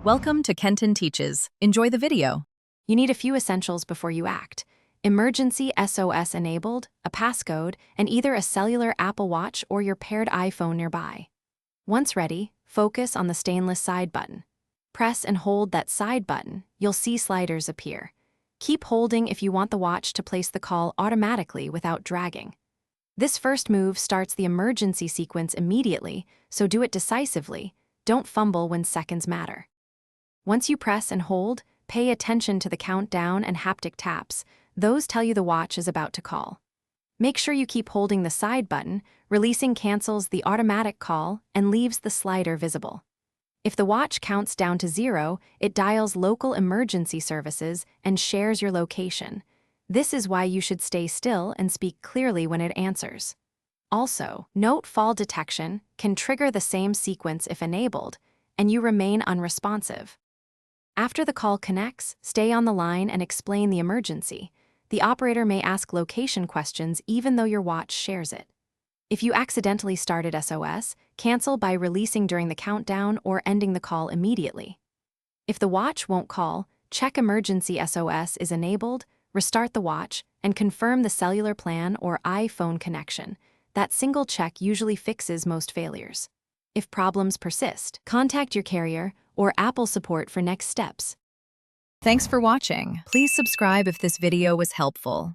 Welcome to Kenton Teaches. Enjoy the video. You need a few essentials before you act. Emergency SOS enabled, a passcode, and either a cellular Apple Watch or your paired iPhone nearby. Once ready, focus on the stainless side button. Press and hold that side button, you'll see sliders appear. Keep holding if you want the watch to place the call automatically without dragging. This first move starts the emergency sequence immediately, so do it decisively. Don't fumble when seconds matter. Once you press and hold, pay attention to the countdown and haptic taps. Those tell you the watch is about to call. Make sure you keep holding the side button. Releasing cancels the automatic call and leaves the slider visible. If the watch counts down to 0, it dials local emergency services and shares your location. This is why you should stay still and speak clearly when it answers. Also, note fall detection can trigger the same sequence if enabled, and you remain unresponsive. After the call connects, stay on the line and explain the emergency. The operator may ask location questions even though your watch shares it. If you accidentally started SOS, cancel by releasing during the countdown or ending the call immediately. If the watch won't call, check emergency SOS is enabled, restart the watch, and confirm the cellular plan or iPhone connection. That single check usually fixes most failures. If problems persist, contact your carrier or Apple support for next steps. Thanks for watching. Please subscribe if this video was helpful.